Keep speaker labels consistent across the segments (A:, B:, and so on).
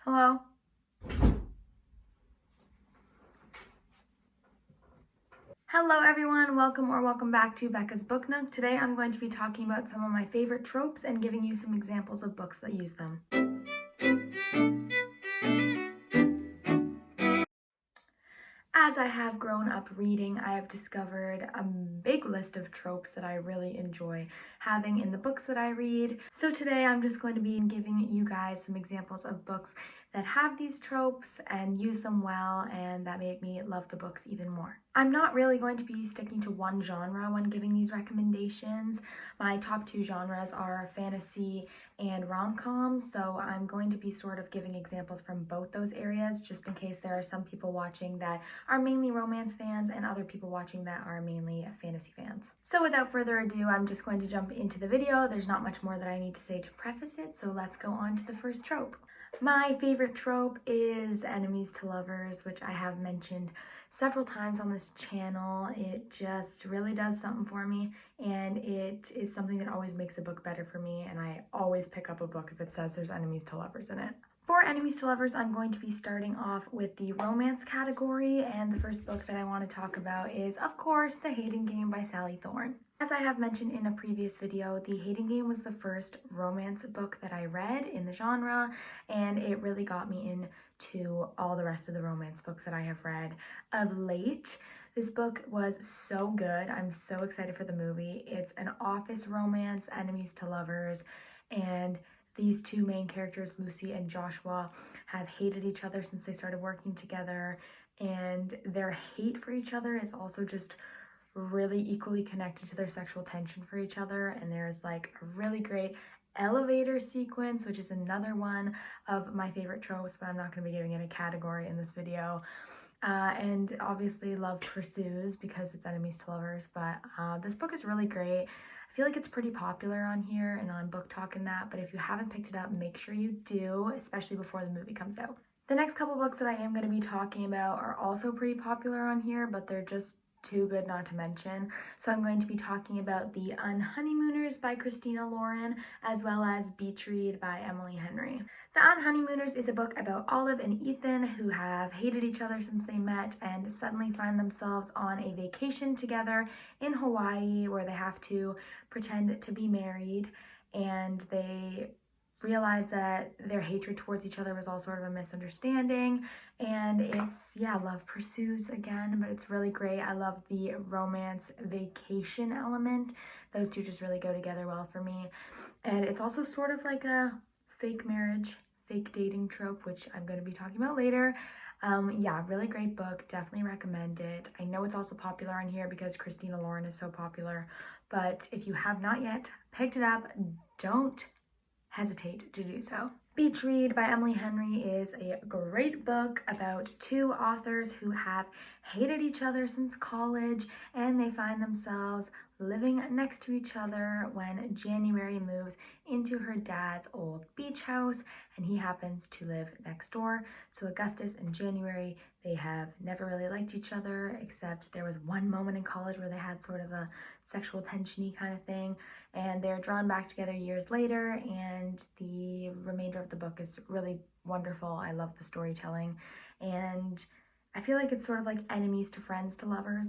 A: Hello? Hello everyone, welcome back to Becca's Book Nook. Today I'm going to be talking about some of my favorite tropes and giving you some examples of books that use them. As I have grown up reading, I have discovered a big list of tropes that I really enjoy having in the books that I read. So today I'm just going to be giving you guys some examples of books that have these tropes and use them well and that make me love the books even more. I'm not really going to be sticking to one genre when giving these recommendations. My top two genres are fantasy and rom-com, so I'm going to be sort of giving examples from both those areas just in case there are some people watching that are mainly romance fans and other people watching that are mainly fantasy fans. So without further ado, I'm just going to jump into the video. There's not much more that I need to say to preface it, so let's go on to the first trope. My favorite trope is enemies to lovers, which I have mentioned several times on this channel. It just really does something for me, and it is something that always makes a book better for me, and I always pick up a book if it says there's enemies to lovers in it. For enemies to lovers, I'm going to be starting off with the romance category, and the first book that I want to talk about is, of course, The Hating Game by Sally Thorne. As I have mentioned in a previous video, The Hating Game was the first romance book that I read in the genre, and it really got me into all the rest of the romance books that I have read of late. This book was so good. I'm so excited for the movie. It's an office romance, enemies to lovers, and these two main characters, Lucy and Joshua, have hated each other since they started working together, and their hate for each other is also just really equally connected to their sexual tension for each other. And there's like a really great elevator sequence, which is another one of my favorite tropes, but I'm not going to be giving it a category in this video. And obviously love pursues because it's enemies to lovers, but this book is really great. I feel like it's pretty popular on here and on Book Talk and that, but if you haven't picked it up, make sure you do, especially before the movie comes out. The next couple books that I am going to be talking about are also pretty popular on here, but they're just too good not to mention. So I'm going to be talking about The Unhoneymooners by Christina Lauren, as well as Beach Read by Emily Henry. The Unhoneymooners is a book about Olive and Ethan, who have hated each other since they met and suddenly find themselves on a vacation together in Hawaii where they have to pretend to be married, and they realize that their hatred towards each other was all sort of a misunderstanding, and it's, yeah, love pursues again, but it's really great. I love the romance vacation element. Those two just really go together well for me, and it's also sort of like a fake marriage, fake dating trope, which I'm going to be talking about later. Yeah, really great book, definitely recommend it. I know it's also popular on here because Christina Lauren is so popular, but if you have not yet picked it up, don't hesitate to do so. Beach Read by Emily Henry is a great book about two authors who have hated each other since college, and they find themselves living next to each other when January moves into her dad's old beach house, and he happens to live next door. So Augustus and January, they have never really liked each other, except there was one moment in college where they had sort of a sexual tension-y kind of thing, and they're drawn back together years later, and the remainder of the book is really wonderful. I love the storytelling, and I feel like it's sort of like enemies to friends to lovers.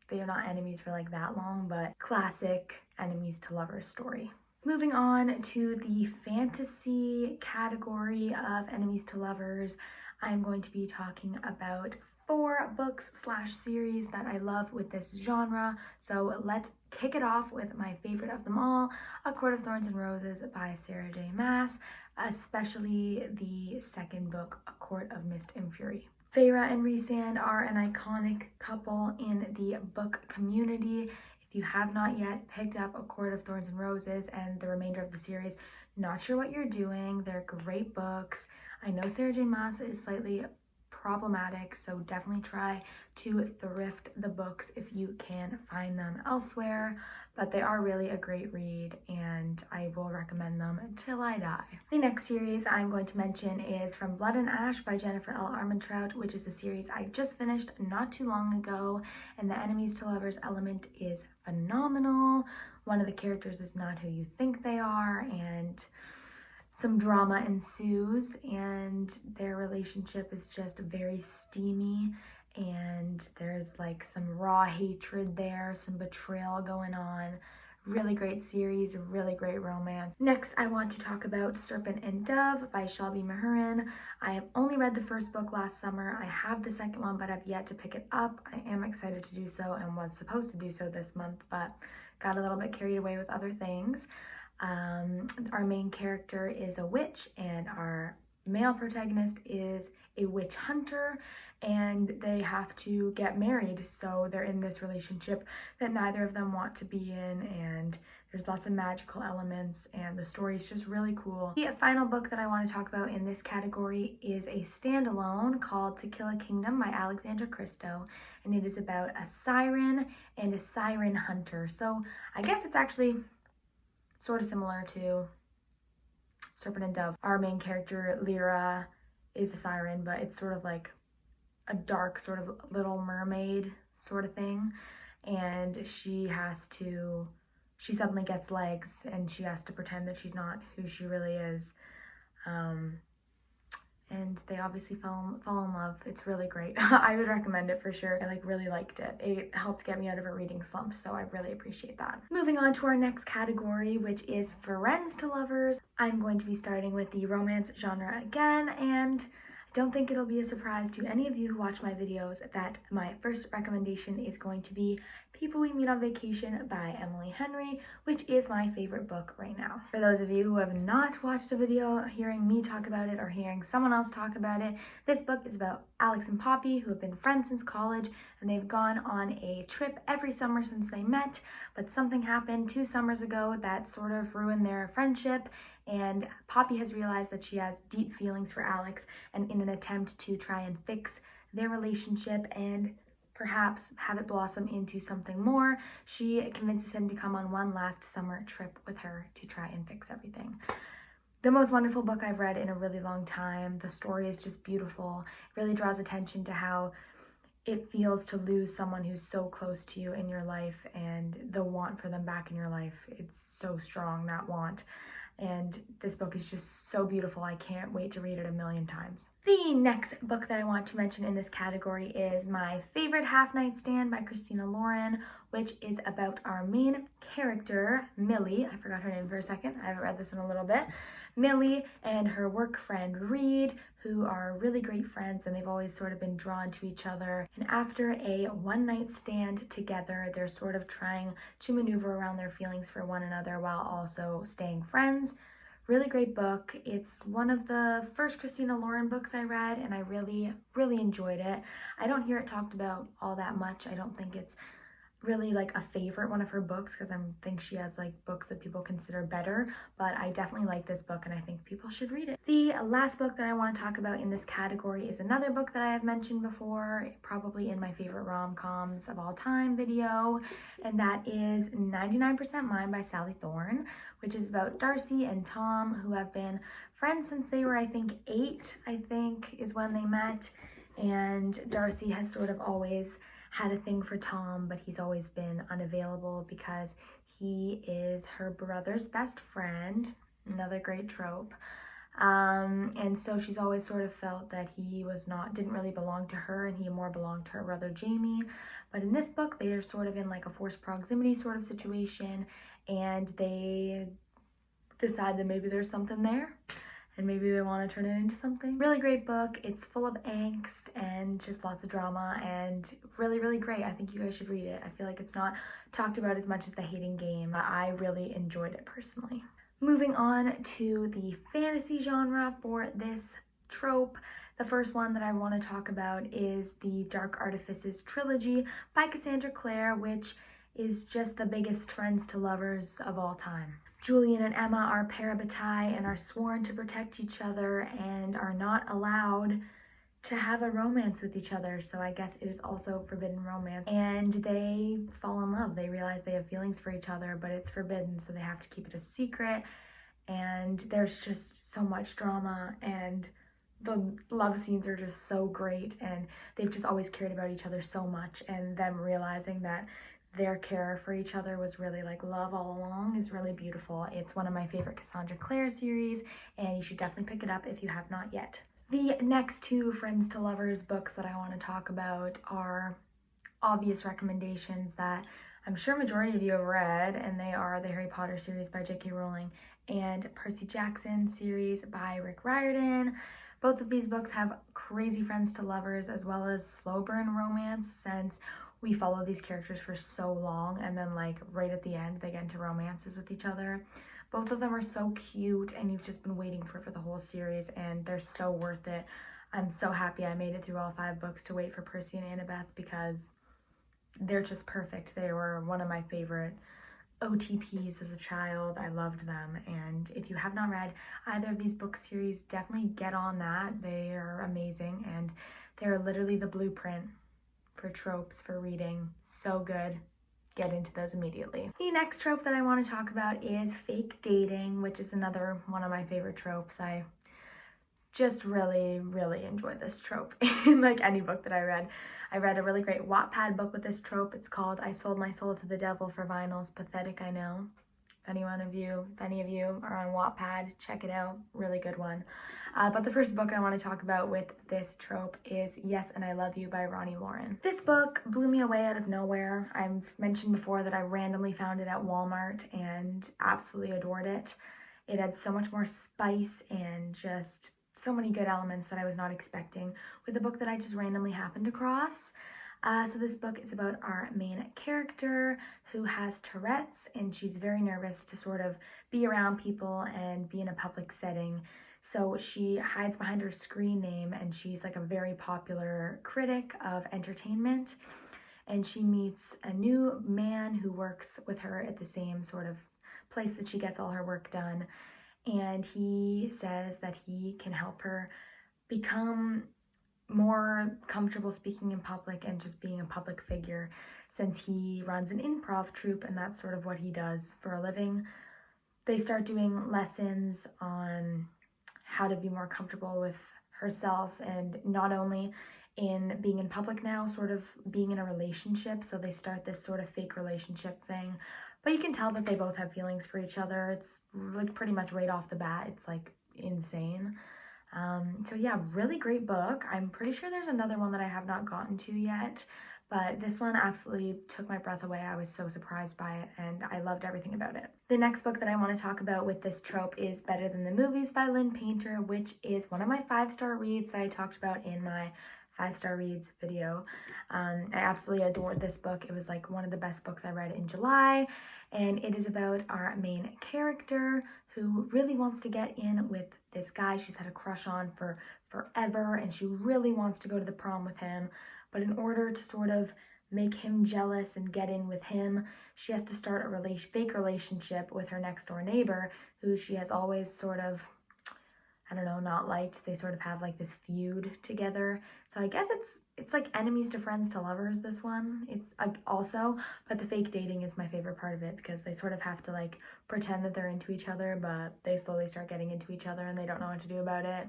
A: They are not enemies for like that long, but classic enemies to lovers story. Moving on to the fantasy category of enemies to lovers, I'm going to be talking about 4 books / series that I love with this genre. So let's kick it off with my favorite of them all, A Court of Thorns and Roses by Sarah J. Maas, especially the second book, A Court of Mist and Fury. Feyre and Rhysand are an iconic couple in the book community. If you have not yet picked up A Court of Thorns and Roses and the remainder of the series, not sure what you're doing. They're great books. I know Sarah J. Maas is slightly problematic, so definitely try to thrift the books if you can find them elsewhere, but they are really a great read and I will recommend them until I die. The next series I'm going to mention is From Blood and Ash by Jennifer L. Armentrout, which is a series I just finished not too long ago, and the enemies to lovers element is phenomenal. One of the characters is not who you think they are, and some drama ensues and their relationship is just very steamy, and there's like some raw hatred there, some betrayal going on. Really great series, really great romance. Next, I want to talk about Serpent and Dove by Shelby Mahurin. I have only read the first book last summer. I have the second one, but I've yet to pick it up. I am excited to do so and was supposed to do so this month, but got a little bit carried away with other things. Our main character is a witch, and our male protagonist is a witch hunter, and they have to get married. So they're in this relationship that neither of them want to be in, and there's lots of magical elements, and the story is just really cool. The final book that I want to talk about in this category is a standalone called To Kill a Kingdom by Alexandra Christo, and it is about a siren and a siren hunter. So I guess it's actually sort of similar to Serpent and Dove. Our main character, Lyra, is a siren, but it's sort of like a dark sort of Little Mermaid sort of thing. And she suddenly gets legs, and she has to pretend that she's not who she really is. And they obviously fall in love. It's really great. I would recommend it for sure. I really liked it. It helped get me out of a reading slump, so I really appreciate that. Moving on to our next category, which is friends to lovers. I'm going to be starting with the romance genre again, and I don't think it'll be a surprise to any of you who watch my videos that my first recommendation is going to be People We Meet on Vacation by Emily Henry, which is my favorite book right now. For those of you who have not watched a video hearing me talk about it or hearing someone else talk about it, this book is about Alex and Poppy, who have been friends since college, and they've gone on a trip every summer since they met, but something happened 2 summers ago that sort of ruined their friendship, and Poppy has realized that she has deep feelings for Alex, and in an attempt to try and fix their relationship and perhaps have it blossom into something more, she convinces him to come on one last summer trip with her to try and fix everything. The most wonderful book I've read in a really long time. The story is just beautiful. It really draws attention to how it feels to lose someone who's so close to you in your life, and the want for them back in your life. It's so strong, that want. And this book is just so beautiful. I can't wait to read it a million times. The next book that I want to mention in this category is My Favorite Half Night Stand by Christina Lauren, which is about our main character, Millie. I forgot her name for a second. I haven't read this in a little bit. Millie and her work friend Reed, who are really great friends, and they've always sort of been drawn to each other. And after a one-night stand together, they're sort of trying to maneuver around their feelings for one another while also staying friends. Really great book. It's one of the first Christina Lauren books I read, and I really, really enjoyed it. I don't hear it talked about all that much. I don't think it's really like a favorite one of her books, because I think she has like books that people consider better, but I definitely like this book and I think people should read it. The last book that I want to talk about in this category is another book that I have mentioned before, probably in my favorite rom-coms of all time video, and that is 99% Mine by Sally Thorne, which is about Darcy and Tom, who have been friends since they were, I think, 8, I think is when they met, and Darcy has sort of always had a thing for Tom, but he's always been unavailable because he is her brother's best friend, another great trope. And so she's always sort of felt that he didn't really belong to her, and he more belonged to her brother Jamie. But in this book, they are sort of in like a forced proximity sort of situation, and they decide that maybe there's something there, and maybe they want to turn it into something. Really great book. It's full of angst and just lots of drama, and really, really great. I think you guys should read it. I feel like it's not talked about as much as The Hating Game, but I really enjoyed it personally. Moving on to the fantasy genre for this trope. The first one that I want to talk about is the Dark Artifices trilogy by Cassandra Clare, which is just the biggest friends to lovers of all time. Julian and Emma are parabatai and are sworn to protect each other and are not allowed to have a romance with each other, so I guess it is also forbidden romance. And they fall in love. They realize they have feelings for each other, but it's forbidden, so they have to keep it a secret. And there's just so much drama, and the love scenes are just so great, and they've just always cared about each other so much, and them realizing that their care for each other was really like love all along is really beautiful. It's one of my favorite Cassandra Clare series, and you should definitely pick it up if you have not yet. The next two Friends to Lovers books that I want to talk about are obvious recommendations that I'm sure majority of you have read, and they are the Harry Potter series by J.K. Rowling and Percy Jackson series by Rick Riordan. Both of these books have crazy friends to lovers as well as slow burn romance, since we follow these characters for so long and then like right at the end they get into romances with each other. Both of them are so cute and you've just been waiting for the whole series, and they're so worth it. I'm so happy I made it through all 5 books to wait for Percy and Annabeth, because they're just perfect. They were one of my favorite OTPs as a child. I loved them, and if you have not read either of these book series, definitely get on that. They are amazing, and they're literally the blueprint for tropes for reading. So good. Get into those immediately. The next trope that I want to talk about is fake dating, which is another one of my favorite tropes. I just really enjoy this trope in like any book that I read. I read a really great Wattpad book with this trope. It's called I Sold My Soul to the Devil for Vinyls. Pathetic, I know. If any of you are on Wattpad, check it out. Really good one. But the first book I want to talk about with this trope is Yes and I Love You by Ronnie Lauren. This book blew me away out of nowhere. I've mentioned before that I randomly found it at Walmart and absolutely adored it. It had so much more spice and just so many good elements that I was not expecting with a book that I just randomly happened across. So this book is about our main character who has Tourette's, and she's very nervous to sort of be around people and be in a public setting. So she hides behind her screen name, and she's like a very popular critic of entertainment. And she meets a new man who works with her at the same sort of place that she gets all her work done. And he says that he can help her become more comfortable speaking in public and just being a public figure, since he runs an improv troupe and that's sort of what he does for a living. They start doing lessons on how to be more comfortable with herself, and not only in being in public now, sort of being in a relationship. So they start this sort of fake relationship thing, but you can tell that they both have feelings for each other. It's like pretty much right off the bat. It's like insane. So yeah, really great book. I'm pretty sure there's another one that I have not gotten to yet, but this one absolutely took my breath away. I was so surprised by it, and I loved everything about it. The next book that I want to talk about with this trope is Better Than the Movies by Lynn Painter, which is one of my 5-star reads that I talked about in my 5-star reads video. I absolutely adored this book. It was like one of the best books I read in July, and it is about our main character who really wants to get in with this guy she's had a crush on for forever, and she really wants to go to the prom with him. But in order to sort of make him jealous and get in with him, she has to start a fake relationship with her next door neighbor, who she has always sort of, I don't know, not liked. They sort of have like this feud together. So I guess it's like enemies to friends to lovers, this one. It's also, but the fake dating is my favorite part of it, because they sort of have to like pretend that they're into each other, but they slowly start getting into each other and they don't know what to do about it.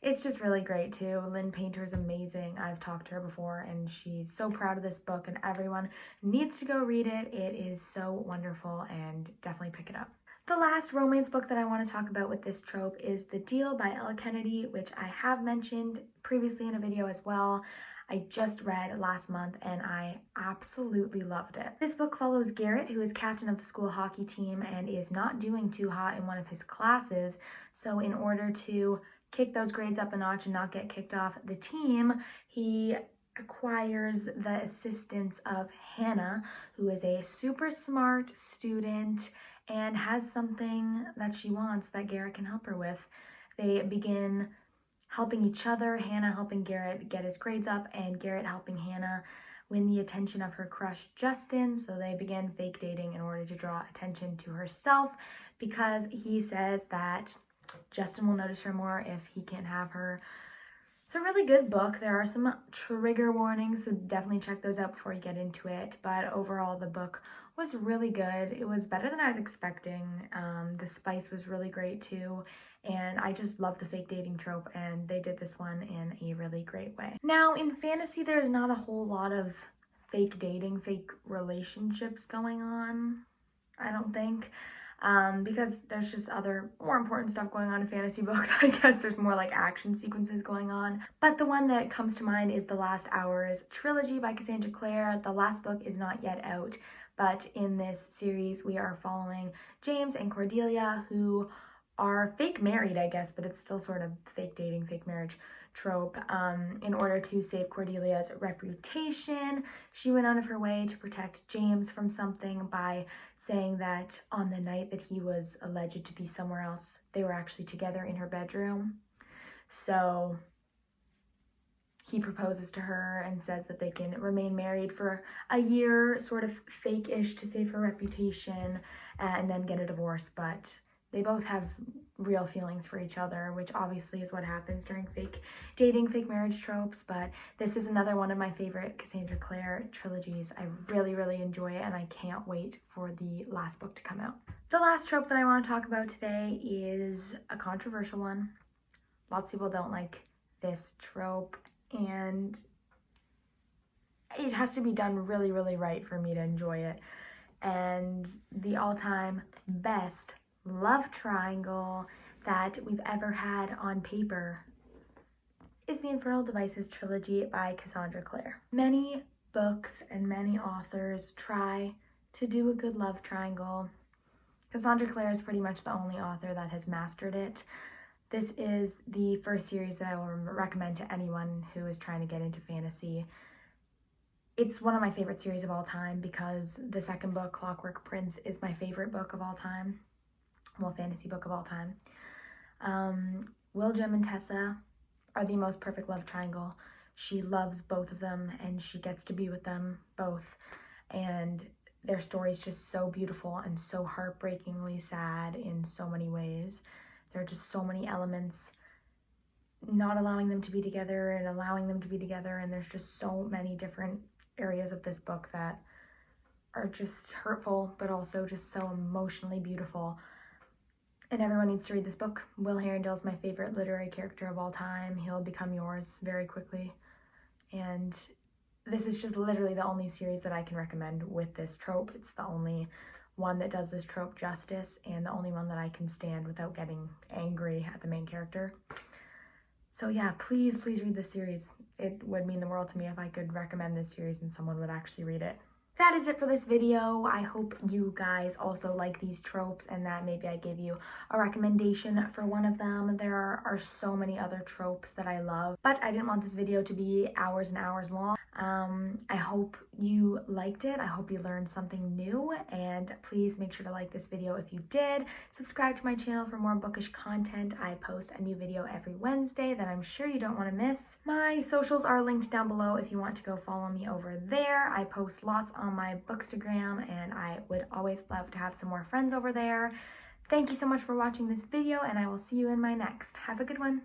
A: It's just really great too. Lynn Painter is amazing. I've talked to her before and she's so proud of this book, and everyone needs to go read it. It is so wonderful, and definitely pick it up. The last romance book that I want to talk about with this trope is The Deal by Ella Kennedy, which I have mentioned previously in a video as well. I just read last month and I absolutely loved it. This book follows Garrett, who is captain of the school hockey team and is not doing too hot in one of his classes. So in order to kick those grades up a notch and not get kicked off the team, he acquires the assistance of Hannah, who is a super smart student and has something that she wants that Garrett can help her with. They begin helping each other, Hannah helping Garrett get his grades up, and Garrett helping Hannah win the attention of her crush, Justin. So they begin fake dating in order to draw attention to herself, because he says that Justin will notice her more if he can't have her. It's a really good book. There are some trigger warnings, so definitely check those out before you get into it. But overall, the book was really good. It was better than I was expecting. The spice was really great too. And I just love the fake dating trope, and they did this one in a really great way. Now, in fantasy, there's not a whole lot of fake dating, fake relationships going on, I don't think. Because there's just other more important stuff going on in fantasy books. I guess there's more like action sequences going on. But the one that comes to mind is The Last Hours trilogy by Cassandra Clare. The last book is not yet out, but in this series we are following James and Cordelia, who are fake married, I guess, but it's still sort of fake dating, fake marriage trope. In order to save Cordelia's reputation, she went out of her way to protect James from something by saying that on the night that he was alleged to be somewhere else, they were actually together in her bedroom. So he proposes to her and says that they can remain married for a year, sort of fake-ish to save her reputation, and then get a divorce. But they both have real feelings for each other, which obviously is what happens during fake dating, fake marriage tropes. But this is another one of my favorite Cassandra Clare trilogies. I really, really enjoy it, and I can't wait for the last book to come out. The last trope that I want to talk about today is a controversial one. Lots of people don't like this trope, and it has to be done really, really right for me to enjoy it. And the all-time best love triangle that we've ever had on paper is the Infernal Devices trilogy by Cassandra Clare. Many books and many authors try to do a good love triangle. Cassandra Clare is pretty much the only author that has mastered it. This is the first series that I will recommend to anyone who is trying to get into fantasy. It's one of my favorite series of all time because the second book, Clockwork Prince, is my favorite book of all time. Well, fantasy book of all time. Will, Jim, and Tessa are the most perfect love triangle. She loves both of them and she gets to be with them both. And their story is just so beautiful and so heartbreakingly sad in so many ways. There are just so many elements not allowing them to be together and allowing them to be together. And there's just so many different areas of this book that are just hurtful, but also just so emotionally beautiful. And everyone needs to read this book. Will Herondale is my favorite literary character of all time. He'll become yours very quickly. And this is just literally the only series that I can recommend with this trope. It's the only one that does this trope justice and the only one that I can stand without getting angry at the main character. So yeah, please read this series. It would mean the world to me if I could recommend this series and someone would actually read it. That is it for this video. I hope you guys also like these tropes and that maybe I gave you a recommendation for one of them. There are so many other tropes that I love, but I didn't want this video to be hours and hours long. I hope you liked it. I hope you learned something new, and please make sure to like this video if you did. Subscribe to my channel for more bookish content. I post a new video every Wednesday that I'm sure you don't want to miss. My socials are linked down below if you want to go follow me over there. I post lots on my Bookstagram, and I would always love to have some more friends over there. Thank you so much for watching this video, and I will see you in my next. Have a good one.